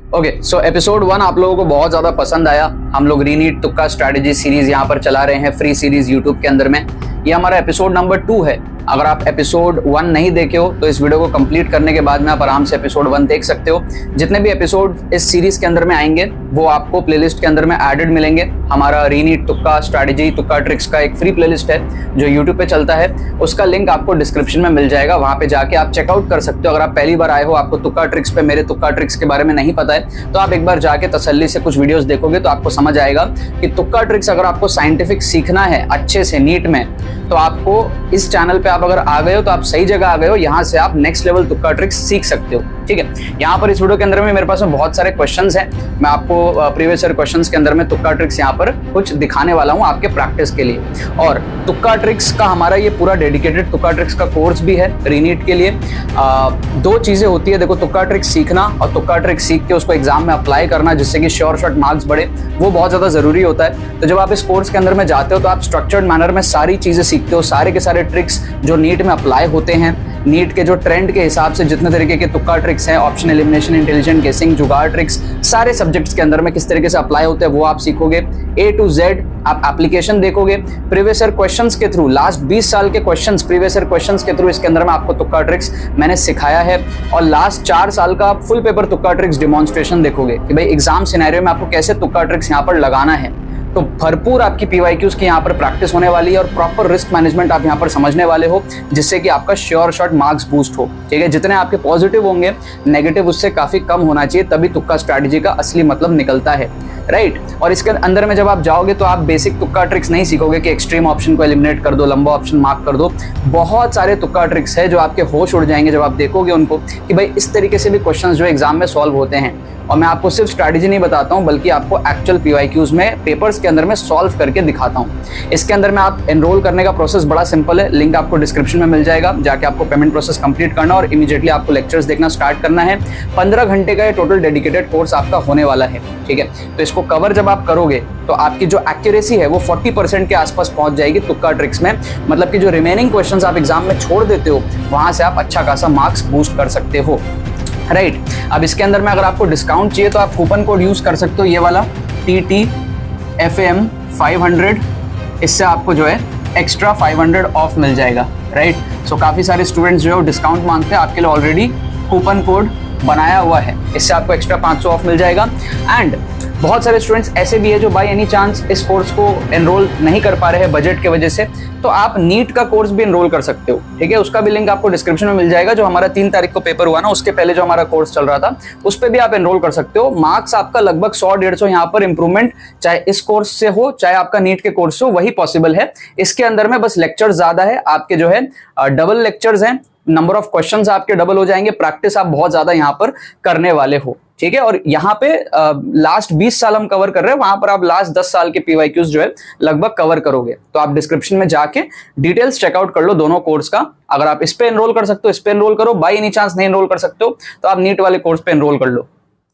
Okay, सो episode 1 आप लोगों को बहुत ज्यादा पसंद आया। हम लोग रीनीट तुक्का स्ट्रैटेजी सीरीज यहाँ पर चला रहे हैं, फ्री सीरीज यूट्यूब के अंदर में। ये हमारा एपिसोड नंबर 2 है। अगर आप एपिसोड 1 नहीं देखे हो तो इस वीडियो को कंप्लीट करने के बाद में आप आराम से एपिसोड 1 देख सकते हो। जितने भी एपिसोड इस सीरीज के अंदर में आएंगे वो आपको प्लेलिस्ट के अंदर में एडेड मिलेंगे। हमारा रीनीट तुक्का स्ट्रैटेजी तुक्का ट्रिक्स का एक फ्री प्लेलिस्ट है जो यूट्यूब पे चलता है, उसका लिंक आपको डिस्क्रिप्शन में मिल जाएगा। वहां पे जाके आप चेकआउट कर सकते हो। अगर आप पहली बार आए हो, आपको तुक्का ट्रिक्स पे मेरे तुक्का ट्रिक्स के बारे में नहीं पता है, तो आप एक बार जाके तसल्ली से कुछ वीडियोस देखोगे तो आपको समझ आएगा कि तुक्का ट्रिक्स अगर आपको साइंटिफिक सीखना है अच्छे से नीट में, तो आपको इस चैनल पे आप अगर आ गए हो तो आप सही जगह आ गए हो। यहाँ से आप नेक्स्ट लेवल तुक्का ट्रिक्स सीख सकते हो। ठीक है, यहाँ पर इस वीडियो के अंदर में मेरे पास में बहुत सारे क्वेश्चंस हैं। मैं आपको प्रीवियस ईयर क्वेश्चंस के अंदर में तुक्का ट्रिक्स यहाँ पर कुछ दिखाने वाला हूँ आपके प्रैक्टिस के लिए। और तुक्का ट्रिक्स का हमारा ये पूरा डेडिकेटेड तुक्का ट्रिक्स का कोर्स भी है रीनीट के लिए। दो चीजें होती है, देखो, तुक्का ट्रिक्स सीखना और तुक्का ट्रिक्स सीख के उसको एग्जाम में अप्लाई करना जिससे कि श्योर शॉट मार्क्स बढ़े, वो बहुत ज्यादा जरूरी होता है। तो जब आप इस कोर्स के अंदर में जाते हो तो आप स्ट्रक्चर्ड मैनर में सारी चीजें सीखते हो, सारे के सारे ट्रिक्स जो नीट में अप्लाई होते हैं, नीट के जो ट्रेंड के हिसाब से जितने तरीके के तुक्का ट्रिक्स हैं, ऑप्शन एलिमिनेशन, इंटेलिजेंट गेसिंग, जुगाड़ ट्रिक्स, सारे सब्जेक्ट्स के अंदर में किस तरीके से अप्लाई होते हैं वो आप सीखोगे। A to Z आप एप्लीकेशन देखोगे प्रीवियस ईयर क्वेश्चंस के थ्रू, लास्ट 20 साल के क्वेश्चंस प्रीवियस ईयर क्वेश्चंस के थ्रू इसके अंदर में आपको तुक्का ट्रिक्स मैंने सिखाया है। और लास्ट 4 साल का आप फुल पेपर तुक्का ट्रिक्स डिमॉन्स्ट्रेशन देखोगे कि भाई एग्जाम सिनेरियो में आपको कैसे तुक्का ट्रिक्स यहाँ पर लगाना है। तो भरपूर आपकी PYQs की यहाँ पर प्रैक्टिस होने वाली है और प्रॉपर रिस्क मैनेजमेंट आप यहाँ पर समझने वाले हो, जिससे कि आपका श्योर शॉट मार्क्स बूस्ट हो। ठीक है, जितने आपके पॉजिटिव होंगे नेगेटिव उससे काफी कम होना चाहिए, तभी तुक्का स्ट्रैटेजी का असली मतलब निकलता है, राइट। और इसके अंदर में जब आप जाओगे तो आप बेसिक तुक्का ट्रिक्स नहीं सीखोगे कि एक्सट्रीम ऑप्शन को एलिमिनेट कर दो, लंबा ऑप्शन मार्क कर दो। बहुत सारे तुक्का ट्रिक्स है जो आपके होश उड़ जाएंगे जब आप देखोगे उनको कि भाई इस तरीके से भी क्वेश्चन जो एग्जाम में सॉल्व होते हैं। और मैं आपको सिर्फ स्ट्रैटेजी नहीं बताता हूं बल्कि आपको एक्चुअल PYQs में पेपर्स के अंदर में सॉल्व करके दिखाता हूं। इसके अंदर में आप एनरोल करने का प्रोसेस बड़ा सिंपल है, लिंक आपको डिस्क्रिप्शन में मिल जाएगा। जाके आपको पेमेंट प्रोसेस कंप्लीट करना और इमीडिएटली आपको लेक्चर्स देखना स्टार्ट करना है। 15 घंटे का ये टोटल डेडिकेटेड कोर्स आपका होने वाला है। ठीक है, तो इसको कवर जब आप करोगे तो आपकी जो एक्यूरेसी है वो 40% के आसपास पहुंच जाएगी तुक्का ट्रिक्स में। मतलब कि जो रिमेनिंग क्वेश्चंस आप एग्जाम में छोड़ देते हो वहां से आप अच्छा खासा मार्क्स बूस्ट कर सकते हो, राइट। अब इसके अंदर में अगर आपको डिस्काउंट चाहिए तो आप कूपन कोड यूज कर सकते हो, ये वाला TTFAM 500। इससे आपको जो है एक्स्ट्रा 500 ऑफ मिल जाएगा, राइट। सो काफी सारे स्टूडेंट्स जो है डिस्काउंट मांगते हैं, आपके लिए ऑलरेडी कूपन कोड बनाया हुआ है, इससे आपको एक्स्ट्रा 500 ऑफ मिल जाएगा। एंड बहुत सारे स्टूडेंट्स ऐसे भी है जो बाय एनी चांस इस कोर्स को एनरोल नहीं कर पा रहे हैं बजट के वजह से, तो आप नीट का कोर्स भी एनरोल कर सकते हो। ठीक है, उसका भी लिंक आपको डिस्क्रिप्शन में मिल जाएगा। जो हमारा 3 तारीख को पेपर हुआ ना, उसके पहले जो हमारा कोर्स चल रहा था उस पर भी आप एनरोल कर सकते हो। मार्क्स आपका लगभग 100-150 यहाँ पर इंप्रूवमेंट चाहे इस कोर्स से हो चाहे आपका नीट के कोर्स से हो, वही पॉसिबल है। इसके अंदर में बस लेक्चर ज्यादा है, आपके जो है डबल लेक्चर्स हैं, नंबर ऑफ क्वेश्चंस आपके डबल हो जाएंगे, प्रैक्टिस आप बहुत ज्यादा यहाँ पर करने वाले हो। ठीक है, और यहाँ पे लास्ट 20 साल हम कवर कर रहे हैं, वहां पर आप लास्ट 10 साल के PYQs जो है लगभग कवर करोगे। तो आप डिस्क्रिप्शन में जाके डिटेल्स चेकआउट कर लो दोनों कोर्स का। अगर आप इस पे एनरोल कर सकते हो इस पे एनरोल करो, बाय एनी चांस नहीं एनरोल कर सकते हो तो आप नीट वाले कोर्स पे एनरोल कर लो।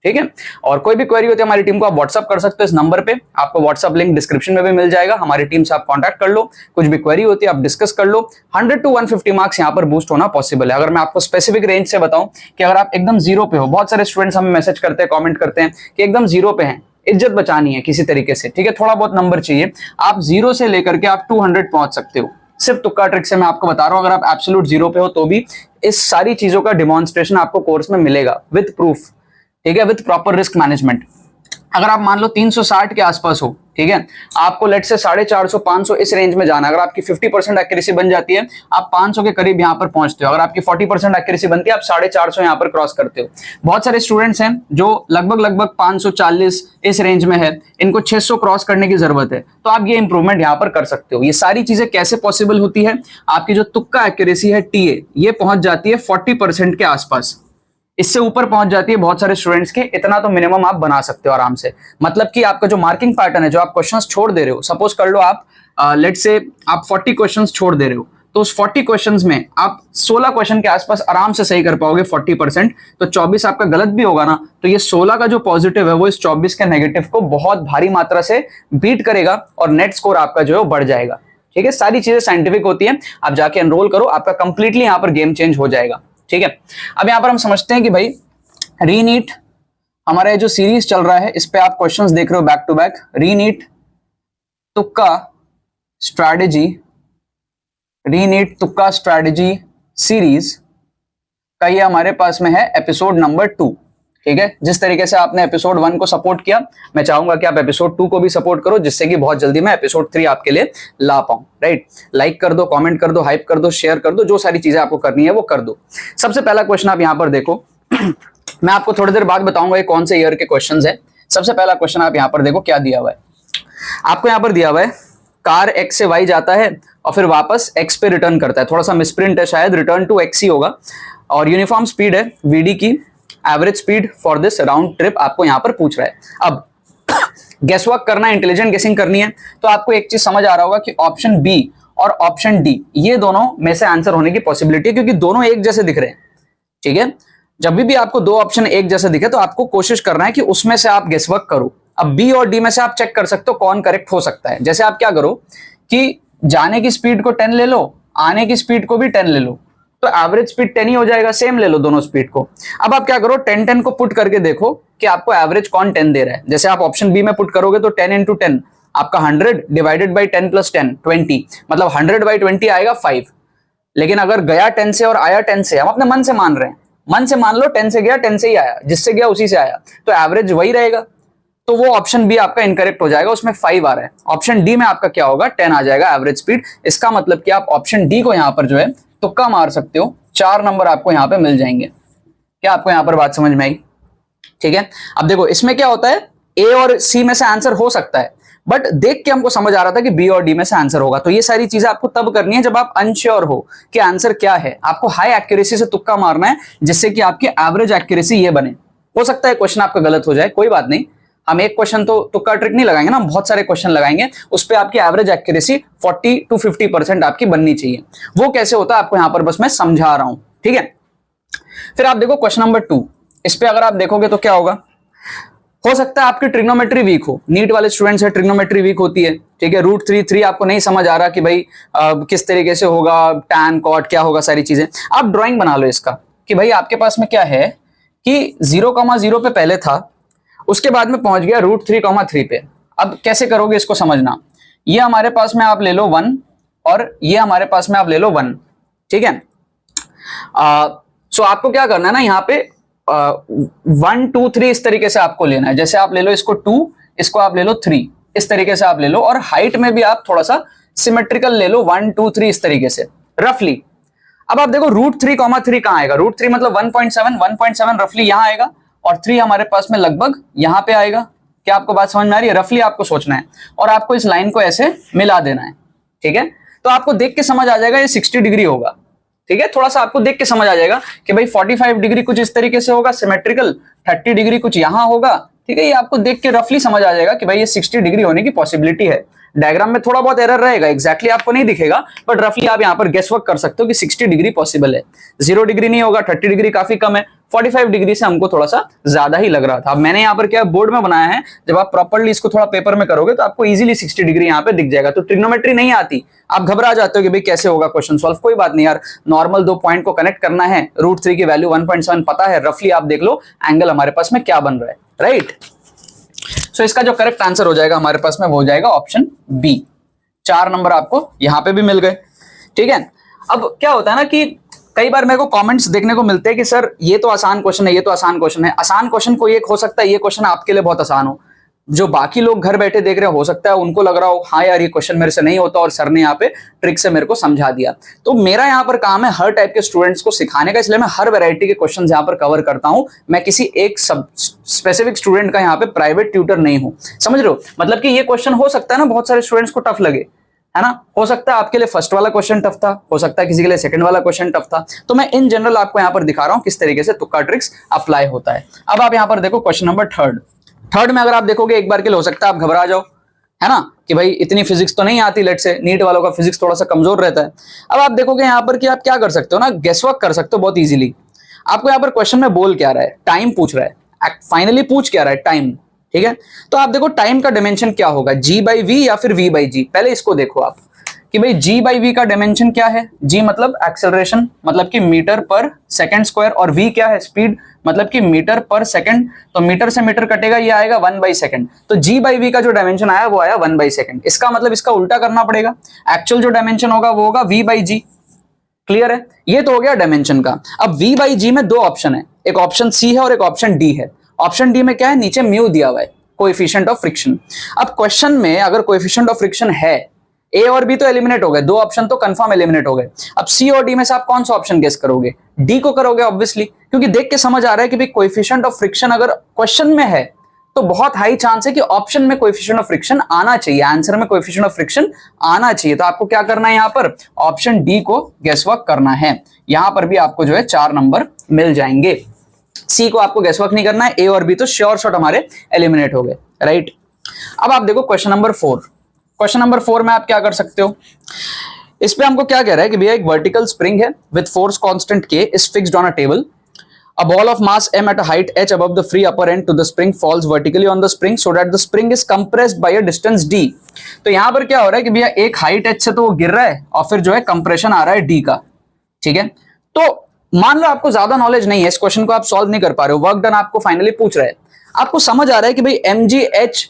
ठीक है, और कोई भी क्वेरी होती है हमारी टीम को आप व्हाट्सअप कर सकते हो इस नंबर पे, आपको व्हाट्सअप लिंक डिस्क्रिप्शन में भी मिल जाएगा। हमारी टीम से आप कांटेक्ट कर लो, कुछ भी क्वेरी होती है आप डिस्कस कर लो। 100 to 150 मार्क्स यहाँ पर बूस्ट होना पॉसिबल है। अगर मैं आपको स्पेसिफिक रेंज से बताऊं कि अगर आप एकदम जीरो पे हो, बहुत सारे स्टूडेंट्स हमें मैसेज करते हैं, कॉमेंट करते हैं कि एकदम जीरो पे हैं, इज्जत बचानी है किसी तरीके से, ठीक है, थोड़ा बहुत नंबर चाहिए, आप 0 से लेकर के आप 200 पहुंच सकते हो। सिर्फ तुक्का ट्रिक से मैं आपको बता रहा हूं, अगर आप एब्सोल्यूट 0 पे हो तो भी इस सारी चीजों का डिमॉन्स्ट्रेशन आपको कोर्स में मिलेगा विद प्रूफ। ठीक है, विद प्रॉपर रिस्क मैनेजमेंट। अगर आप मान लो 360 के आसपास हो, ठीक है, आपको लेट से 450 500 इस रेंज में जाना, अगर आपकी 50% एक्यूरेसी बन जाती है आप 500 के करीब यहाँ पर पहुंचते हो। अगर आपकी 40% एक्यूरेसी बनती है आप 450 यहाँ पर क्रॉस करते हो। बहुत सारे स्टूडेंट्स हैं जो लगभग 540 इस रेंज में है, इनको 600 क्रॉस करने की जरूरत है, तो आप ये इंप्रूवमेंट यहाँ पर कर सकते हो। ये सारी चीजें कैसे पॉसिबल होती है, आपकी जो तुक्का एक्यूरेसी है TA, ये पहुंच जाती है 40% के आसपास, इससे ऊपर पहुंच जाती है बहुत सारे स्टूडेंट्स के। इतना तो मिनिमम आप बना सकते हो आराम से। मतलब कि आपका जो मार्किंग पैटर्न है, जो आप क्वेश्चंस छोड़ दे रहे हो, सपोज कर लो आप लेट से आप 40 क्वेश्चंस छोड़ दे रहे हो, तो उस 40 क्वेश्चंस में आप 16 क्वेश्चन के आसपास आराम से सही कर पाओगे 40%, तो 24 आपका गलत भी होगा ना, तो ये 16 का जो पॉजिटिव है वो इस 24 के नेगेटिव को बहुत भारी मात्रा से बीट करेगा और नेट स्कोर आपका जो है बढ़ जाएगा। ठीक है, सारी चीजें साइंटिफिक होती है, आप जाके एनरोल करो, आपका कंप्लीटली यहाँ पर गेम चेंज हो जाएगा। ठीक है, अब यहाँ पर हम समझते हैं कि भाई रीनीट हमारा ये जो सीरीज चल रहा है इस पे आप क्वेश्चंस देख रहे हो बैक टू बैक। रीनीट तुक्का स्ट्रैटेजी, रीनीट तुक्का स्ट्रैटेजी सीरीज का ये हमारे पास में है एपिसोड नंबर 2। ठीक है, जिस तरीके से आपने एपिसोड 1 को सपोर्ट किया, मैं चाहूंगा कि आप एपिसोड 2 को भी सपोर्ट करो, जिससे कि बहुत जल्दी मैं एपिसोड 3 आपके लिए ला पाऊं। राइट, लाइक कर दो, कमेंट कर दो, हाइप कर दो, शेयर कर दो, जो सारी चीजें आपको करनी है वो कर दो। सबसे पहला क्वेश्चन आप यहां पर देखो मैं आपको थोड़ी देर बाद बताऊंगा ये कौन से ईयर के क्वेश्चन है। सबसे पहला क्वेश्चन आप यहां पर देखो क्या दिया हुआ है। आपको यहां पर दिया हुआ है कार एक्स से वाई जाता है और फिर वापस एक्स पे रिटर्न करता है। थोड़ा सा मिसप्रिंट है, शायद रिटर्न टू एक्स ही होगा। और यूनिफॉर्म स्पीड है वीडी की, average speed for this round trip आपको यहां पर पूछ रहा है। अब गेस वर्क करना है, इंटेलिजेंट गेसिंग करनी है, तो आपको एक चीज समझ आ रहा होगा कि ऑप्शन बी और ऑप्शन डी ये दोनों में से आंसर होने की पॉसिबिलिटी है, क्योंकि दोनों एक जैसे दिख रहे हैं। ठीक है, जब भी आपको दो ऑप्शन एक जैसे दिखे तो आपको कोशिश करना है कि उसमें से आप गेस वर्क करो। अब बी और डी में से आप चेक कर सकते हो कौन करेक्ट हो सकता है। जैसे आप क्या करो कि जाने की स्पीड को 10 ले लो, आने की स्पीड को भी 10 ले लो, तो एवरेज स्पीड 10 ही हो जाएगा। सेम ले लो दोनों स्पीड को। अब आप क्या करो, 10 को पुट करके देखो कि आपको एवरेज कौन 10 दे रहा है। जैसे आप ऑप्शन बी में पुट करोगे तो 10 into 10 आपका 100 डिवाइडेड बाई 10 + 10 20, मतलब 100/20 आएगा 5। लेकिन अगर गया 10 से और आया 10 से, हम अपने मन से मान रहे हैं, मन से मान लो 10 से गया 10 से ही आया, जिससे गया उसी से आया, तो एवरेज वही रहेगा। तो वो ऑप्शन बी आपका इनकरेक्ट हो जाएगा, उसमें 5 आ रहा है। ऑप्शन डी में आपका क्या होगा, 10 आ जाएगा एवरेज स्पीड। इसका मतलब कि आप ऑप्शन डी को यहां पर जो है तुक्का मार सकते हो। 4 नंबर आपको यहां पे मिल जाएंगे। क्या आपको यहां पर बात समझ में आई? ठीक है, अब देखो इसमें क्या होता है, ए और सी में से आंसर हो सकता है, बट देख के हमको समझ आ रहा था कि बी और डी में से आंसर होगा। तो ये सारी चीजें आपको तब करनी है जब आप अनश्योर हो कि आंसर क्या है। आपको हाई एक्यूरेसी से तुक्का मारना है, जिससे कि आपकी एवरेज एक्यूरेसी ये बने। हो सकता है क्वेश्चन आपका गलत हो जाए, कोई बात नहीं, हम एक क्वेश्चन तो तुक्का ट्रिक नहीं लगाएंगे ना, बहुत सारे क्वेश्चन लगाएंगे, उस पर आपकी एवरेज एक्यूरेसी 40 to 50% आपकी बननी चाहिए। वो कैसे होता है आपको यहां पर बस मैं समझा रहा हूं। ठीक है, फिर आप देखो क्वेश्चन नंबर 2। इस पे अगर आप देखोगे तो क्या होगा, हो सकता है आपकी ट्रिग्नोमेट्री वीक हो। नीट वाले स्टूडेंट्स है, ट्रिग्नोमेट्री वीक होती है। ठीक है, √3 आपको नहीं समझ आ रहा कि भाई किस तरीके से होगा, टैन कॉट क्या होगा, सारी चीजें आप ड्राइंग बना लो इसका कि भाई आपके पास में क्या है कि 0,0 पे पहले था, उसके बाद में पहुंच गया √3,3 पे। अब कैसे करोगे इसको समझना, ये हमारे पास में आप ले लो 1 और ये हमारे पास में आप ले लो 1। ठीक है, सो आपको क्या करना है ना, यहाँ पे 1 2 3 इस तरीके से आपको लेना है। जैसे आप ले लो इसको 2, इसको आप ले लो 3, इस तरीके से आप ले लो। और हाइट में भी आप थोड़ा सा सिमेट्रिकल ले लो, 1 2 3 इस तरीके से रफली। अब आप देखो √3,3 कहां आएगा, √3 मतलब 1.7 रफली यहां आएगा, और 3 हमारे पास में लगभग यहां पे आएगा। क्या आपको बात समझ में आ रही है? रफली आपको सोचना है और आपको इस लाइन को ऐसे मिला देना है। ठीक है, तो आपको देख के समझ आ जाएगा ये 60 डिग्री होगा। ठीक है, थोड़ा सा आपको देख के समझ आ जाएगा कि भाई 45 डिग्री कुछ इस तरीके से होगा सिमेट्रिकल, 30 डिग्री कुछ यहां होगा। ठीक है, ये आपको देख के रफली समझ आ जाएगा कि भाई ये 60 डिग्री होने की पॉसिबिलिटी है। डायग्राम में थोड़ा बहुत एरर रहेगा, एग्जैक्टली आपको नहीं दिखेगा, बट रफली आप यहां पर गेस वर्क कर सकते हो कि 60 डिग्री पॉसिबल है। 0 डिग्री नहीं होगा, 30 डिग्री काफी कम है, 45 डिग्री से हमको थोड़ा सा ज्यादा ही लग रहा था। अब मैंने यहाँ पर क्या बोर्ड में बनाया है, जब आप प्रॉपर्ली इसको थोड़ा पेपर में करोगे तो आपको इजीली 60 डिग्री यहाँ पे दिख जाएगा। तो ट्रिग्नोमेट्री नहीं आती, आप घबरा जाते हो कि भाई कैसे होगा क्वेश्चन सॉल्व। कोई बात नहीं यार, नॉर्मल 2 पॉइंट को कनेक्ट करना है, √3 की वैल्यू 1.7 पता है, रफली आप देख लो एंगल हमारे पास में क्या बन रहा है। राइट, सो इसका जो करेक्ट आंसर हो जाएगा हमारे पास में वो हो जाएगा ऑप्शन बी। 4 नंबर आपको यहां पे भी मिल गए। ठीक है, अब क्या होता है ना कि कई बार मेरे को कमेंट्स देखने को मिलते हैं कि सर ये तो आसान क्वेश्चन है, ये तो आसान क्वेश्चन है। आसान क्वेश्चन कोई एक हो सकता है, ये क्वेश्चन आपके लिए बहुत आसान हो, जो बाकी लोग घर बैठे देख रहे हो सकता है उनको लग रहा हो हाँ यार ये क्वेश्चन मेरे से नहीं होता और सर ने यहाँ पे ट्रिक से मेरे को समझा दिया। तो मेरा यहाँ पर काम है हर टाइप के स्टूडेंट्स को सिखाने का, इसलिए मैं हर वैरायटी के क्वेश्चन यहाँ पर कवर करता हूँ। मैं किसी एक सब स्पेसिफिक स्टूडेंट का यहाँ पे प्राइवेट ट्यूटर नहीं हूँ, समझ रहे हो। मतलब कि ये क्वेश्चन हो सकता है ना बहुत सारे स्टूडेंट्स को टफ लगे, है ना, हो सकता है आपके लिए फर्स्ट वाला क्वेश्चन टफ था, हो सकता है किसी के लिए सेकंड वाला क्वेश्चन टफ था। तो मैं इन जनरल आपको यहाँ पर दिखा रहा हूँ किस तरीके से तुक्का ट्रिक्स अप्लाई होता है। अब आप यहाँ पर देखो क्वेश्चन नंबर 3 में अगर आप देखोगे एक बार के लिए हो सकता है आप घबरा जाओ, है ना, कि भाई इतनी फिजिक्स तो नहीं आती, लेट से नीट वालों का फिजिक्स थोड़ा सा कमजोर रहता है। अब आप देखोगे यहाँ पर कि आप क्या कर सकते हो ना, गेस वर्क कर सकते हो बहुत इजीली। आपको यहाँ पर क्वेश्चन में बोल क्या रहा है, टाइम पूछ रहा है, फाइनली पूछ क्या रहा है, टाइम। ठीक है, तो आप देखो टाइम का डायमेंशन क्या होगा, G/V या फिर V/G। पहले इसको देखो आप कि भाई g बाई वी का डायमेंशन क्या है, g मतलब एक्सेलरेशन मतलब कि मीटर पर सेकंड स्क्वायर, और v क्या है, स्पीड मतलब कि मीटर पर सेकंड, तो मीटर से मीटर कटेगा, ये आएगा 1/सेकंड। तो g बाई वी का जो डायमेंशन आया वो आया 1/सेकंड। इसका मतलब इसका उल्टा करना पड़ेगा, एक्चुअल जो डायमेंशन होगा वो होगा v बाई जी। क्लियर है, ये तो हो गया डायमेंशन का। अब v बाई जी में दो ऑप्शन है, एक ऑप्शन सी है और एक ऑप्शन डी है। ऑप्शन डी में क्या है, नीचे म्यू दिया हुआ है, कोएफिशिएंट ऑफ फ्रिक्शन। अब क्वेश्चन में अगर कोएफिशिएंट ऑफ फ्रिक्शन है, ए और बी तो एलिमिनेट हो गए, दो ऑप्शन तो कंफर्म एलिमिनेट हो गए। अब सी और डी में से आप कौन सा ऑप्शन गेस करोगे, डी को करोगे ऑब्वियसली, क्योंकि देख के समझ आ रहा है कि भाई कोएफिशिएंट ऑफ फ्रिक्शन अगर क्वेश्चन में है तो बहुत हाई चांस है कि ऑप्शन में कोएफिशिएंट ऑफ फ्रिक्शन आना चाहिए, आंसर में कोएफिशिएंट ऑफ फ्रिक्शन आना चाहिए। तो आपको क्या करना है, यहां पर ऑप्शन डी को गेसवर्क करना है। यहां पर भी आपको जो है 4 नंबर मिल जाएंगे। सी को आपको गेसवर्क नहीं करना है, ए और बी तो श्योर शॉट हमारे एलिमिनेट हो गए, राइट। अब आप देखो क्वेश्चन नंबर 4। क्वेश्चन नंबर 4 में आप क्या कर सकते हो, इस पे हमको क्या कह रहा है कि भैया एक वर्टिकल स्प्रिंग है with force constant K is fixed on a table. A ball of mass m at a height h above the free upper end to the spring falls vertically on the spring so that the spring is compressed by a distance d. तो यहां पर क्या हो रहा है कि भैया एक हाइट h से तो वो गिर रहा है और फिर जो है कंप्रेशन आ रहा है d का, ठीक है। तो मान लो आपको ज्यादा नॉलेज नहीं है, इस क्वेश्चन को आप सॉल्व नहीं कर पा रहे हो, वर्क डन आपको फाइनली पूछ रहा है, आपको समझ आ रहा है कि भाई mgh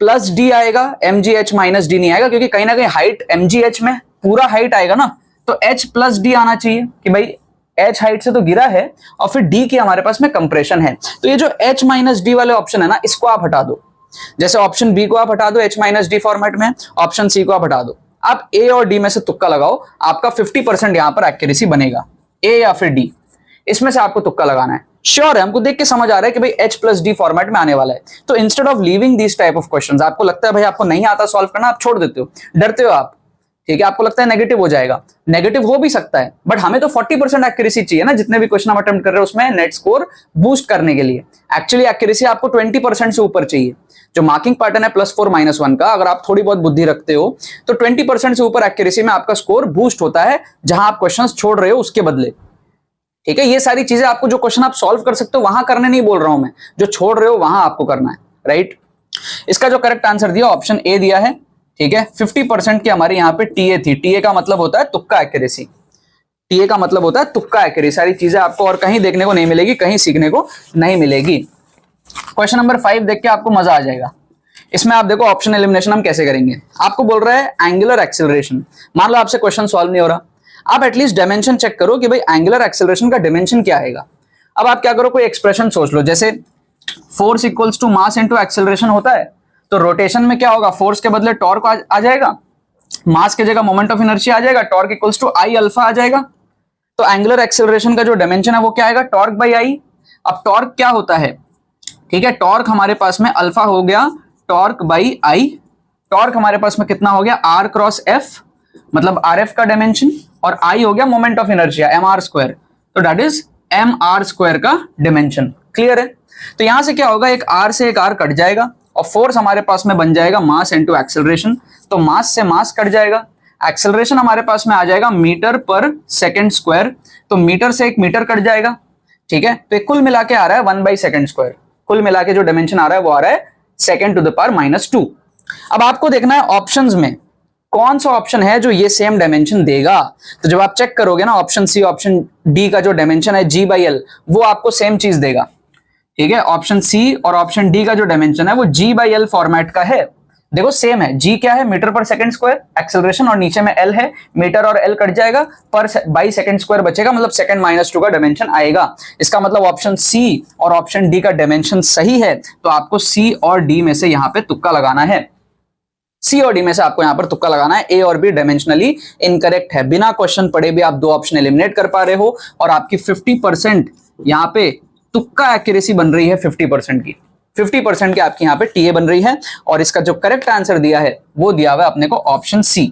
प्लस डी आएगा, mgh माइनस डी नहीं आएगा, क्योंकि कहीं ना कहीं हाइट mgh में पूरा हाइट आएगा ना, तो h प्लस डी आना चाहिए कि भाई h हाइट से तो गिरा है और फिर d की हमारे पास में कंप्रेशन है। तो ये जो h माइनस डी वाले ऑप्शन है ना, इसको आप हटा दो, जैसे ऑप्शन बी को आप हटा दो h माइनस डी फॉर्मेट में, ऑप्शन सी को आप हटा दो, आप ए और डी में से तुक्का लगाओ, आपका 50% यहां पर एक्यूरेसी बनेगा, ए या फिर डी, इसमें से आपको तुक्का लगाना है। श्योर है, हमको देख के समझ आ रहा है कि भाई h प्लस डी फॉर्मेट में आने वाला है। तो instead of leaving this type of questions, आपको लगता है भाई आपको नहीं आता सॉल्व करना, आप छोड़ देते हो, डरते हो आप, ठीक है, आपको लगता है नेगेटिव हो जाएगा, नेगेटिव हो भी सकता है, बट हमें तो 40% एक्यूरेसी चाहिए ना, जितने भी क्वेश्चन हम अटेम्प्ट कर रहे हैं उसमें नेट स्कोर बूस्ट करने के लिए। एक्चुअली एक्यूरेसी आपको 20% से ऊपर चाहिए। जो मार्किंग पैटर्न है +4 -1 का, अगर आप थोड़ी बहुत बुद्धि रखते हो तो 20% से ऊपर एक्यूरेसी में आपका स्कोर बूस्ट होता है, जहां आप क्वेश्चन छोड़ रहे हो उसके बदले, ठीक है। ये सारी चीजें आपको, जो क्वेश्चन आप सॉल्व कर सकते हो वहां करने नहीं बोल रहा हूं मैं, जो छोड़ रहे हो वहां आपको करना है, राइट। इसका जो करेक्ट आंसर दिया ऑप्शन ए दिया है, ठीक है। 50% की हमारी यहाँ पे टीए थी, टीए का मतलब होता है तुक्का एक्यूरेसी, टीए का मतलब होता है तुक्का एक्यूरेसी। सारी चीजें आपको और कहीं देखने को नहीं मिलेगी, कहीं सीखने को नहीं मिलेगी। क्वेश्चन नंबर 5 देख के आपको मजा आ जाएगा। इसमें आप देखो ऑप्शन एलिमिनेशन हम कैसे करेंगे। आपको बोल रहा है एंगुलर एक्सेलरेशन, मान लो आपसे क्वेश्चन सॉल्व नहीं हो रहा, आप एटलीस्ट डायमेंशन चेक करो कि भाई एंगुलर एक्सेलरेशन का डायमेंशन क्या आएगा। अब आप क्या करो, कोई एक्सप्रेशन सोच लो, जैसे force equals to mass into acceleration होता है, तो रोटेशन में क्या होगा, फोर्स के बदले टॉर्क आ जाएगा, मास की जगह मोमेंट ऑफ इनर्शिया आ जाएगा, torque equals to I alpha आ जाएगा। तो एंगुलर एक्सेलरेशन का जो डायमेंशन है वो क्या आएगा, टॉर्क बाई आई। अब टॉर्क क्या होता है, ठीक है, टॉर्क हमारे पास में अल्फा हो गया टॉर्क बाई आई, टॉर्क हमारे पास में कितना हो गया आर क्रॉस एफ, मतलब आर एफ का डायमेंशन, और आई हो गया moment of inertia M R square, तो that is M R square का डायमेंशन। क्लियर है। तो यहां से क्या होगा, एक आर से एक आर कट जाएगा और फोर्स हमारे पास में बन जाएगा मास इनटू एक्सेलरेशन, तो मास से मास कट जाएगा, एक्सेलरेशन हमारे पास में आ जाएगा मीटर पर सेकंड स्क्वायर, तो मीटर से एक मीटर कट जाएगा, ठीक है। तो कुल मिला के आ रहा है 1/सेकंड स्क्वायर, कुल मिला के जो डायमेंशन आ रहा है वो आ रहा है सेकंड टू द पावर -2। अब आपको देखना है ऑप्शंस में कौन सा ऑप्शन है जो ये सेम डायमेंशन देगा। तो जब आप चेक करोगे ना, ऑप्शन सी ऑप्शन डी का जो डायमेंशन है g/l, वो आपको सेम चीज देगा, ठीक है। ऑप्शन सी और ऑप्शन डी का जो डायमेंशन है वो g/l फॉर्मेट का है, देखो सेम है। g क्या है, मीटर पर सेकंड स्क्वायर एक्सेलरेशन, और नीचे में l है, मीटर और l कट जाएगा, पर बाई सेकंड स्क्वायर बचेगा, मतलब सेकंड -2 का डायमेंशन आएगा। इसका मतलब ऑप्शन सी और ऑप्शन डी का डायमेंशन सही है, तो आपको सी और डी में से यहाँ पे तुक्का लगाना है, सी और डी में से आपको यहां पर तुक्का लगाना है। ए और बी डायमेंशनली इनकरेक्ट है, बिना क्वेश्चन पढ़े भी आप दो ऑप्शन एलिमिनेट कर पा रहे हो, और आपकी 50% यहां पे तुक्का एक्यूरेसी बन रही है, 50% की, 50% की आपकी यहां पे टीए बन रही है। और इसका जो करेक्ट आंसर दिया है वो दिया हुआ है अपने को ऑप्शन सी।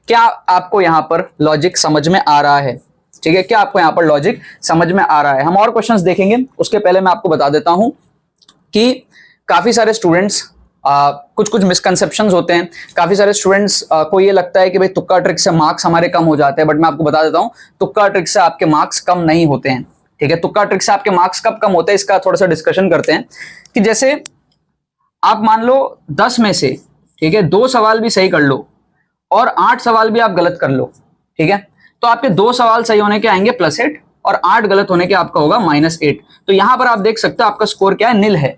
क्या आपको यहां पर लॉजिक समझ में आ रहा है, ठीक है, क्या आपको यहां पर लॉजिक समझ में आ रहा है। हम और क्वेश्चंस देखेंगे, उसके पहले मैं आपको बता देता हूं कि काफी सारे स्टूडेंट्स कुछ मिसकंसेप्शंस होते हैं। काफी सारे स्टूडेंट्स को ये लगता है कि भाई तुक्का ट्रिक से मार्क्स हमारे कम हो जाते हैं, बट मैं आपको बता देता हूं तुक्का ट्रिक से आपके मार्क्स कम नहीं होते हैं, ठीक है। तुक्का ट्रिक से आपके मार्क्स कब कम होते हैं, इसका थोड़ा सा डिस्कशन करते हैं। कि जैसे आप मान लो 10 में से, ठीक है, 2 सवाल भी सही कर लो और 8 सवाल भी आप गलत कर लो, ठीक है, तो आपके 2 सवाल सही होने के आएंगे +8 और 8 गलत होने के आपका होगा -8। तो यहां पर आप देख सकते हो आपका स्कोर क्या है, निल है।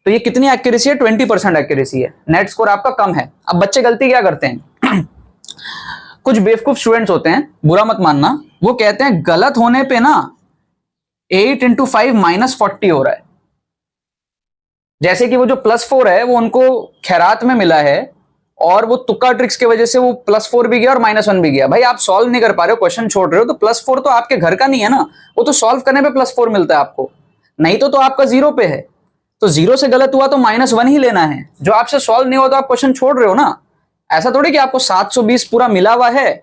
तो ये कितनी एक्यूरेसी है, 20% एक्यूरेसी है, नेट स्कोर आपका कम है। अब बच्चे गलती क्या करते हैं कुछ बेवकूफ स्टूडेंट्स होते हैं, बुरा मत मानना, वो कहते हैं गलत होने पे ना 8 × 5 -40 हो रहा है। जैसे कि वो जो +4 है वो उनको खैरात में मिला है और वो तुक्का ट्रिक्स की वजह से वो +4 भी गया और -1 भी गया। भाई आप सॉल्व नहीं कर पा रहे हो, क्वेश्चन छोड़ रहे हो, तो +4 तो आपके घर का नहीं है ना, वो तो सॉल्व करने पे +4 मिलता है आपको, नहीं तो आपका 0 पे है। तो 0 से गलत हुआ तो -1 ही लेना है। जो आपसे सॉल्व नहीं हुआ तो आप क्वेश्चन छोड़ रहे हो ना। ऐसा थोड़ी कि आपको 720 पूरा मिला हुआ है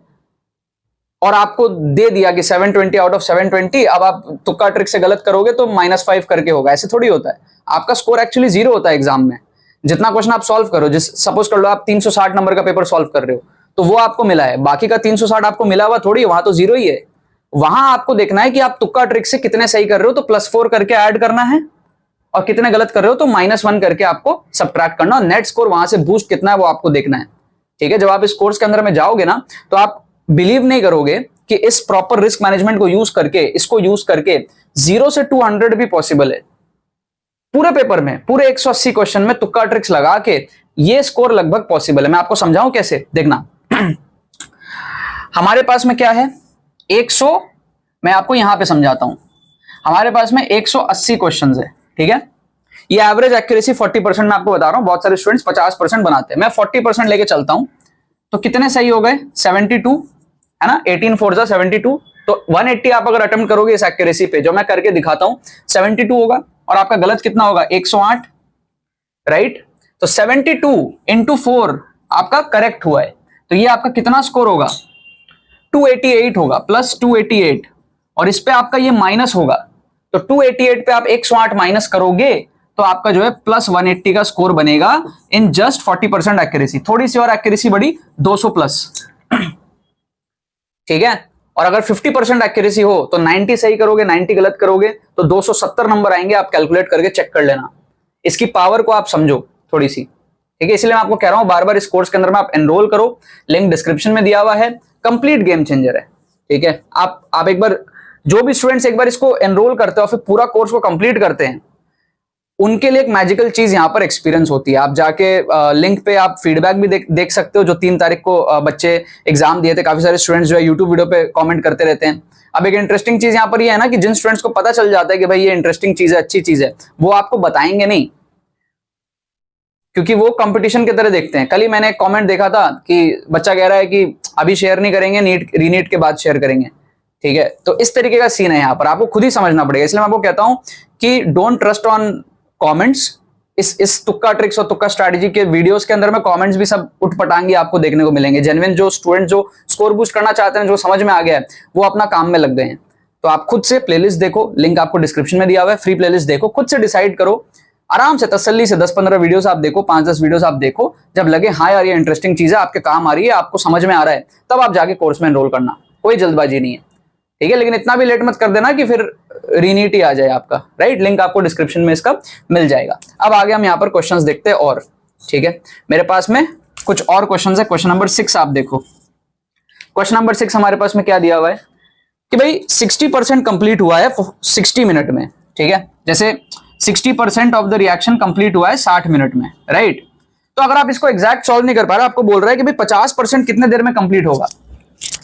और आपको दे दिया कि 720 आउट ऑफ 720, अब आप तुक्का ट्रिक से गलत करोगे तो -5 करके होगा, ऐसे थोड़ी होता है। आपका स्कोर एक्चुअली 0 होता है एग्जाम में। जितना क्वेश्चन आप सॉल्व करो, जिस सपोज कर लो आप 360 नंबर का पेपर सॉल्व कर रहे हो तो वो आपको मिला है, बाकी का 360 आपको मिला हुआ थोड़ी, वहां तो 0 ही है। वहां आपको देखना है कि आप तुक्का ट्रिक से कितने सही कर रहे हो, तो +4 करके ऐड करना है, और कितने गलत कर रहे हो तो -1 करके आपको सब्ट्रैक्ट करना, और नेट स्कोर वहां से बूस्ट कितना है वो आपको देखना है, ठीक है। जब आप इस कोर्स के अंदर में जाओगे ना तो आप बिलीव नहीं करोगे कि इस प्रॉपर रिस्क मैनेजमेंट को यूज करके, इसको यूज करके 0 से 200 भी पॉसिबल है। पूरे पेपर में, पूरे 180 क्वेश्चन में तुक्का ट्रिक्स लगा के ये स्कोर लगभग पॉसिबल है। मैं आपको समझाऊं कैसे, देखना हमारे पास में क्या है, 100, मैं आपको यहां पे समझाता हूं। हमारे पास में 180 क्वेश्चन है, ठीक है। ये एवरेज एक्यूरेसी 40% मैं आपको बता रहा हूं, बहुत सारे स्टूडेंट्स 50% बनाते हैं, मैं 40% लेके चलता हूं। तो कितने सही हो गए, 72 है ना, 18 4 72, तो 180 आप अगर अटेम्प्ट करोगे इस एक्यूरेसी पे, जो मैं करके दिखाता हूं, 72 होगा, और आपका गलत कितना होगा, 108, राइट। तो 72 × 4 आपका करेक्ट हुआ है, तो ये आपका कितना स्कोर होगा, 288 होगा, +288, और इस पे आपका ये माइनस होगा, तो 288 पे आप 108 माइनस करोगे तो आपका जो है +180 का स्कोर बनेगा इन जस्ट 40% एक्यूरेसी। थोड़ी सी और एक्यूरेसी बढ़ी, 200+, ठीक है। और अगर 50% एक्यूरेसी हो तो 90 सही करोगे, 90 गलत करोगे तो 270 नंबर आएंगे। आप कैलकुलेट करके चेक कर लेना, इसकी पावर को आप समझो थोड़ी सी, ठीक है। इसलिए मैं आपको कह रहा हूं बार बार इस कोर्स के अंदर में आप एनरोल करो, लिंक डिस्क्रिप्शन में दिया हुआ है, कंप्लीट गेम चेंजर है, ठीक है। आप एक बार, जो भी स्टूडेंट्स एक बार इसको एनरोल करते हो फिर पूरा कोर्स को कंप्लीट करते हैं, उनके लिए एक मैजिकल चीज यहाँ पर एक्सपीरियंस होती है। आप जाके लिंक पे आप फीडबैक भी देख सकते हो, जो 3 तारीख को बच्चे एग्जाम दिए थे, काफी सारे स्टूडेंट्स जो है यूट्यूब वीडियो पे कमेंट करते रहते हैं। अब एक इंटरेस्टिंग चीज यहाँ पर ये है ना कि जिन स्टूडेंट्स को पता चल जाता है कि भाई ये इंटरेस्टिंग चीज है, अच्छी चीज है, वो आपको बताएंगे नहीं, क्योंकि वो कंपटीशन की तरह देखते हैं। कल ही मैंने एक कॉमेंट देखा था कि बच्चा कह रहा है कि अभी शेयर नहीं करेंगे, रीनीट के बाद शेयर करेंगे, ठीक है। तो इस तरीके का सीन है यहाँ पर, आपको खुद ही समझना पड़ेगा। इसलिए मैं आपको कहता हूं कि डोंट ट्रस्ट ऑन कमेंट्स। इस तुक्का ट्रिक्स और तुक्का स्ट्रैटेजी के वीडियोस के अंदर में कमेंट्स भी सब उठपटांगी आपको देखने को मिलेंगे। जेन्युइन जो स्टूडेंट जो स्कोर बूस्ट करना चाहते हैं, जो समझ में आ गया है, वो अपना काम में लग गए हैं। तो आप खुद से प्लेलिस्ट देखो, लिंक आपको डिस्क्रिप्शन में दिया हुआ है, फ्री प्लेलिस्ट देखो, खुद से डिसाइड करो, आराम से तसल्ली से 10-15 वीडियोस आप देखो, 5-10 वीडियोस आप देखो, जब लगे हाँ यार ये इंटरेस्टिंग चीज है, आपके काम आ रही है, आपको समझ में आ रहा है, तब आप जाके कोर्स में एनरोल करना, कोई जल्दबाजी नहीं है, ठीक है। लेकिन इतना भी लेट मत कर देना कि फिर रीनीट ही आ जाए आपका, राइट। लिंक आपको डिस्क्रिप्शन में इसका मिल जाएगा। अब आगे हम यहाँ पर क्वेश्चंस देखते हैं और, ठीक है। मेरे पास में कुछ और क्वेश्चंस है। क्वेश्चन नंबर 6 आप देखो। क्वेश्चन नंबर 6 हमारे पास में क्या दिया हुआ है कि भाई 60% कंप्लीट हुआ है 60 मिनट में, ठीक है। जैसे 60% ऑफ द रिएक्शन कंप्लीट हुआ है 60 मिनट में, राइट। तो अगर आप इसको एग्जैक्ट सॉल्व नहीं कर पा रहे, आपको बोल रहा है कि भाई 50% कितने देर में कंप्लीट होगा,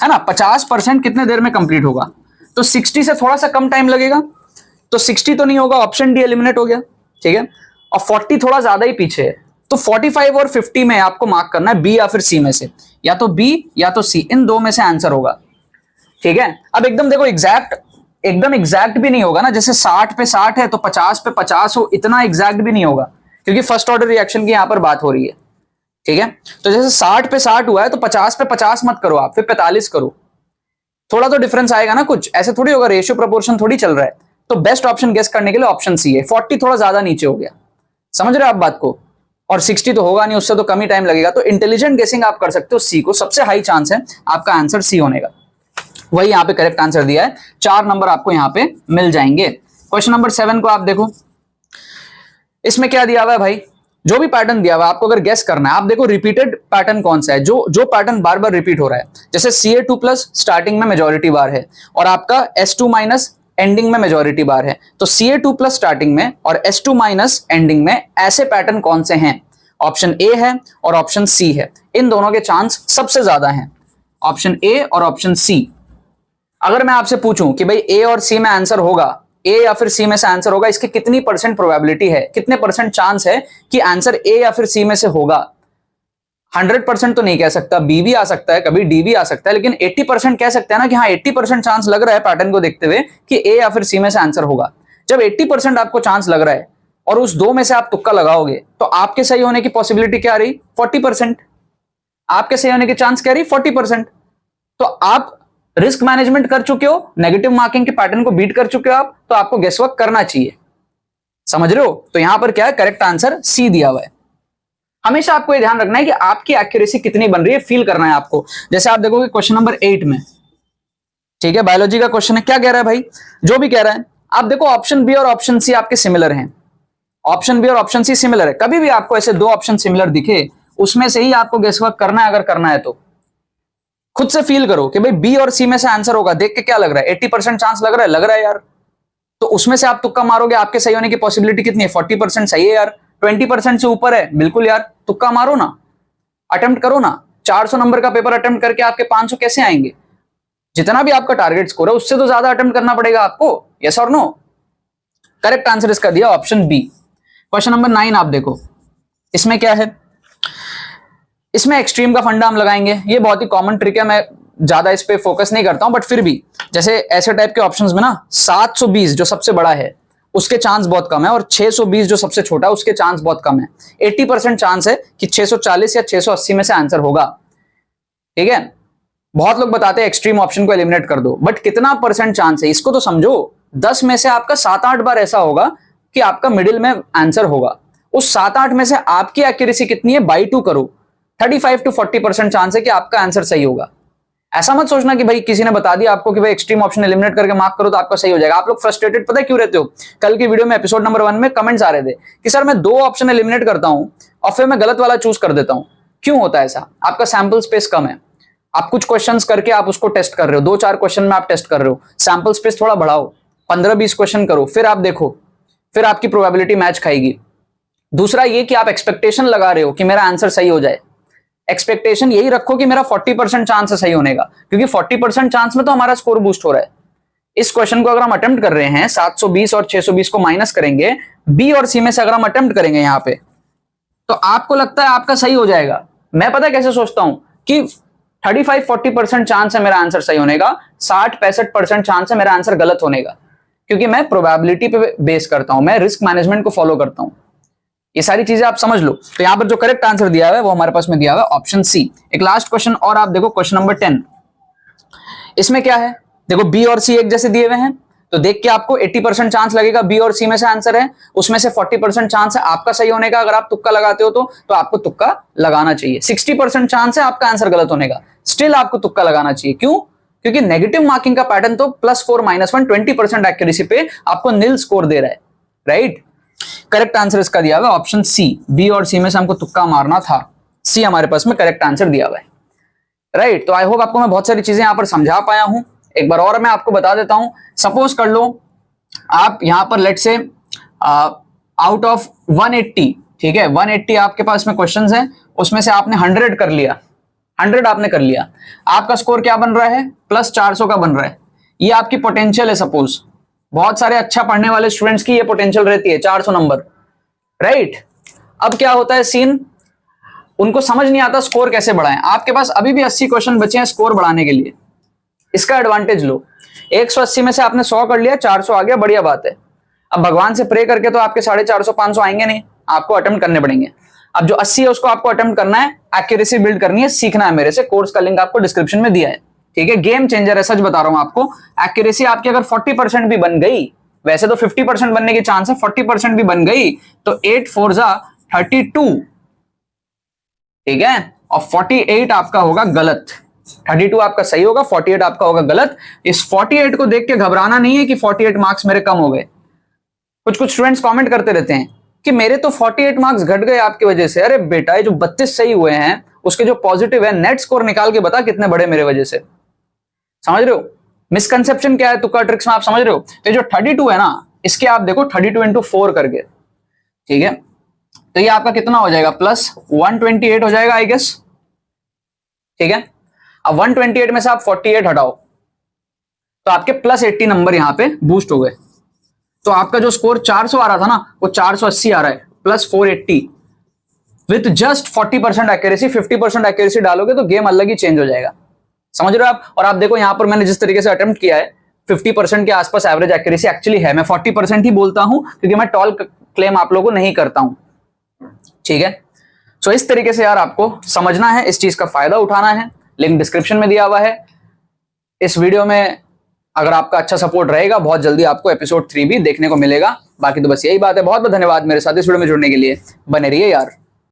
है ना, 50% कितने देर में कंप्लीट होगा, तो 60 से थोड़ा सा कम टाइम लगेगा, तो 60 तो नहीं होगा, ऑप्शन डी एलिमिनेट हो गया, ठीक है। और 40 थोड़ा ज्यादा ही पीछे है, तो 45 और 50 में आपको मार्क करना है बी या फिर सी में से, या तो बी या तो सी, इन दो में से आंसर होगा, ठीक है। अब एकदम देखो एकदम एग्जैक्ट भी नहीं होगा ना, जैसे 60 पे 60 है तो 50 पे 50 हो, इतना एग्जैक्ट भी नहीं होगा, क्योंकि फर्स्ट ऑर्डर रिएक्शन की यहां पर बात हो रही है, ठीक है। तो जैसे 60 पे 60 हुआ है तो 50 पे 50 मत करो आप, फिर 45 करो, थोड़ा तो डिफरेंस आएगा ना, कुछ ऐसे थोड़ी होगा, रेशियो प्रोपोर्शन थोड़ी चल रहा है। तो बेस्ट ऑप्शन गेस करने के लिए ऑप्शन सी है। 40 थोड़ा ज्यादा नीचे हो गया, समझ रहे हो आप बात को, और 60 तो होगा नहीं, उससे तो कम ही टाइम लगेगा। तो इंटेलिजेंट गेसिंग आप कर सकते हो सी को, सबसे हाई चांस है आपका आंसर सी होने का। वही यहाँ पे करेक्ट आंसर दिया है, 4 नंबर आपको यहाँ पे मिल जाएंगे। क्वेश्चन नंबर 7 को आप देखो, इसमें क्या दिया हुआ है भाई जो भी पैटर्न दिया हुआ आपको अगर गेस करना है, आप देखो रिपीटेड पैटर्न कौन सा है, जो पैटर्न बार बार रिपीट हो रहा है। जैसे Ca2 प्लस स्टार्टिंग में मेजोरिटी बार है और आपका S2 माइनस एंडिंग में मेजोरिटी बार है, तो Ca2 प्लस स्टार्टिंग में और S2 माइनस एंडिंग में ऐसे पैटर्न कौन से हैं? ऑप्शन ए है और ऑप्शन सी है। इन दोनों के चांस सबसे ज्यादा हैं, ऑप्शन ए और ऑप्शन सी। अगर मैं आपसे पूछूं कि भाई ए और सी में आंसर होगा, ए या फिर सी में से आंसर होगा, इसकी कितनी परसेंट प्रोबेबिलिटी है, कितने परसेंट चांस है कि आंसर ए या फिर सी में से होगा? 100% तो नहीं कह सकता, बी भी आ सकता है, कभी डी भी आ सकता है, लेकिन 80% कह सकते हैं ना कि हाँ 80% चांस लग रहा है पैटर्न को देखते हुए कि ए या फिर सी में से आंसर होगा। जब 80% आपको चांस लग रहा है और उस दो में से आप तुक्का लगाओगे तो आपके सही होने की पॉसिबिलिटी क्या रही? 40%। आपके सही होने की चांस क्या रही? 40%। तो आप रिस्क मैनेजमेंट कर चुके हो, नेगेटिव मार्किंग के पैटर्न को बीट कर चुके हो आप, तो आपको गेसवर्क करना चाहिए। समझ रहे हो? तो यहां पर क्या है? करेक्ट आंसर सी दिया हुआ है। हमेशा आपको ये ध्यान रखना है कि आपकी एक्यूरेसी कितनी बन रही है, फील करना है आपको। जैसे आप देखोगे क्वेश्चन नंबर 8 में, ठीक है, बायोलॉजी का क्वेश्चन है, क्या कह रहा है भाई? जो भी कह रहा है, आप देखो ऑप्शन बी और ऑप्शन सी आपके सिमिलर हैं। ऑप्शन बी और ऑप्शन सी सिमिलर है। कभी भी आपको ऐसे दो ऑप्शन सिमिलर दिखे, उसमें से ही आपको गेसवर्क करना है। अगर करना है तो खुद से फील करो कि भाई बी और सी में से आंसर होगा। देख के क्या लग रहा है? 80% चांस लग रहा है यार, तो उसमें से आप तुक्का मारोगे, आपके सही होने की पॉसिबिलिटी कितनी है? 40% सही है यार। 20% से ऊपर है, बिल्कुल यार, तुक्का मारो ना, अटेम्प्ट करो ना। 400 नंबर का पेपर अटेम्प्ट करके आपके 500 कैसे आएंगे? जितना भी आपका टारगेट स्कोर है उससे तो ज्यादा अटेम्प्ट करना पड़ेगा आपको। यस और नो? करेक्ट आंसर इसका दिया ऑप्शन बी। क्वेश्चन नंबर 9 आप देखो, इसमें क्या है? इसमें एक्सट्रीम का फंडा हम लगाएंगे। ये बहुत ही कॉमन ट्रिक है, मैं ज्यादा इस पे फोकस नहीं करता हूं, बट फिर भी जैसे ऐसे टाइप के ऑप्शंस में ना 720 जो सबसे बड़ा है उसके चांस बहुत कम है और 620 जो सबसे छोटा है उसके चांस बहुत कम है। 80% चांस है कि 640 या 680 में से आंसर होगा। ठीक है, बहुत लोग बताते हैं एक्सट्रीम ऑप्शन को एलिमिनेट कर दो, बट कितना परसेंट चांस है इसको तो समझो। 10 में से आपका 7-8 बार ऐसा होगा कि आपका मिडिल में आंसर होगा। उस 7-8 में से आपकी एक्यूरेसी कितनी है? बाई 2 करो, 35 to 40% चांस है कि आपका आंसर सही होगा। ऐसा मत सोचना कि भाई किसी ने बता दिया आपको कि भाई एक्सट्रीम ऑप्शन एलिमिनेट करके मार्क करो तो आपका सही हो जाएगा। आप लोग फ्रस्ट्रेटेड पता है क्यों रहते हो? कल की वीडियो में एपिसोड नंबर 1 में कमेंट्स आ रहे थे कि सर मैं 2 ऑप्शन एलिमिनेट करता हूं और फिर मैं गलत वाला चूज कर देता हूं। क्यों होता है ऐसा? आपका सैंपल स्पेस कम है। आप कुछ क्वेश्चंस करके आप उसको टेस्ट कर रहे हो, 2-4 क्वेश्चन में आप टेस्ट कर रहे हो। सैंपल स्पेस थोड़ा बढ़ाओ, 15-20 क्वेश्चन करो, फिर आप देखो, फिर आपकी प्रोबेबिलिटी मैच खाएगी। दूसरा ये कि आप एक्सपेक्टेशन लगा रहे हो कि मेरा आंसर सही हो जाए। एक्सपेक्टेशन यही रखो कि मेरा 40% चांस है सही होने का, क्योंकि 40% चांस में तो हमारा स्कोर बूस्ट हो रहा है। इस क्वेश्चन को अगर हम अटेम्प्ट कर रहे हैं, 720 और 620 को माइनस करेंगे, बी और सी में से अगर हम अटेम्प्ट करेंगे यहां पे, तो आपको लगता है आपका सही हो जाएगा। मैं पता है कैसे सोचता हूं कि 35-40% चांस है मेरा आंसर सही होने का, 60-65% चांस है मेरा आंसर गलत होने का, क्योंकि मैं प्रोबेबिलिटी पे बेस करता हूं, मैं रिस्क मैनेजमेंट को फॉलो करता हूं। ये सारी चीजें आप समझ लो। तो यहां पर जो करेक्ट आंसर दिया हुआ है वो हमारे पास में दिया हुआ है ऑप्शन सी। एक लास्ट क्वेश्चन और आप देखो, क्वेश्चन नंबर 10। इसमें क्या है? देखो बी और सी एक जैसे दिए हुए हैं, तो देख के आपको 80% चांस लगेगा बी और सी में से आंसर है, उसमें से 40% चांस है आपका सही होने का। अगर आप तुक्का लगाते हो तो आपको तुक्का लगाना चाहिए। 60% चांस है आपका आंसर गलत होने का, स्टिल आपको तुक्का लगाना चाहिए। क्यों? क्योंकि नेगेटिव मार्किंग का पैटर्न तो +4 -1 20% एक्यूरेसी पे आपको नील स्कोर दे रहा है, राइट? करेक्ट आंसर इसका दिया हुआ है ऑप्शन सी। बी और सी में से हमको तुक्का मारना था, सी हमारे पास में करेक्ट आंसर दिया हुआ है, राइट? तो आई होप आपको मैं बहुत सारी चीजें यहां पर समझा पाया हूं। एक बार और मैं आपको बता देता हूं। सपोज कर लो आप यहां पर लेट से आउट ऑफ 180, ठीक है, 180 आपके पास में क्वेश्चंस हैं, उसमें से आपने 100 कर लिया, 100 आपने कर लिया, आपका स्कोर क्या बन रहा है? +400 का बन रहा है। ये आपकी पोटेंशियल है। सपोज बहुत सारे अच्छा पढ़ने वाले स्टूडेंट्स की ये पोटेंशियल रहती है 400 नंबर, राइट? अब क्या होता है सीन, उनको समझ नहीं आता स्कोर कैसे बढ़ाएं। आपके पास अभी भी 80 क्वेश्चन बचे हैं स्कोर बढ़ाने के लिए, इसका एडवांटेज लो। 180 में से आपने 100 कर लिया, 400 आ गया, बढ़िया बात है। अब भगवान से प्रे करके तो आपके 450-500 आएंगे नहीं, आपको अटेम्प्ट करने पड़ेंगे। अब जो 80 है उसको आपको अटेम्प्ट करना है, एक्यूरेसी बिल्ड करनी है, सीखना है मेरे से। कोर्स का लिंक आपको डिस्क्रिप्शन में दिया है, ठीक है? गेम चेंजर है, सच बता रहा हूं आपको। एक्यूरेसी आपकी अगर 40% भी बन गई, वैसे तो 50% बनने की चांस है, 40% भी बन गई तो 8 4 जा 32, ठीक है? और 48 आपका होगा गलत। 32 आपका सही होगा, 48 आपका होगा गलत। इस 48 को देख के घबराना नहीं है कि 48 मार्क्स मेरे कम हो गए। कुछ स्टूडेंट्स कमेंट करते रहते हैं कि मेरे तो 48 मार्क्स घट गए आपकी वजह से। अरे बेटा, ये जो 32 सही हुए हैं उसके जो पॉजिटिव है, नेट स्कोर निकाल के बता कितने बड़े मेरे वजह से। समझ रहे हो मिसकंसेप्शन क्या है तुक्का ट्रिक्स में, आप समझ रहे हो। ये जो 32 है ना, इसके आप देखो 32 इंटू 4 करके, ठीक है, तो ये आपका कितना हो जाएगा, प्लस 128 हो जाएगा आई गेस, ठीक है। अब 128 में से आप 48 हटाओ तो आपके प्लस 80 नंबर यहां पे बूस्ट हो गए। तो आपका जो स्कोर 400 आ रहा था ना, वो 480 आ रहा है, plus 480 with just 40% accuracy. 50% accuracy डालोगे तो गेम अलग ही चेंज हो जाएगा। समझ रहे हो आप। और आप देखो यहां पर मैंने जिस तरीके से अटेम्प्ट किया है, 50% के आसपास एवरेज एक्यूरेसी एक्चुअली है। मैं 40% ही बोलता हूं क्योंकि मैं टॉल क्लेम आप लोगों को नहीं करता हूं, ठीक है। सो इस तरीके से यार आपको समझना है, इस चीज का फायदा उठाना है। लिंक डिस्क्रिप्शन में दिया हुआ है। इस वीडियो में अगर आपका अच्छा सपोर्ट रहेगा, बहुत जल्दी आपको एपिसोड 3 भी देखने को मिलेगा। बाकी तो बस यही बात है। बहुत बहुत धन्यवाद मेरे साथ इस वीडियो में जुड़ने के लिए। बने रहिए यार।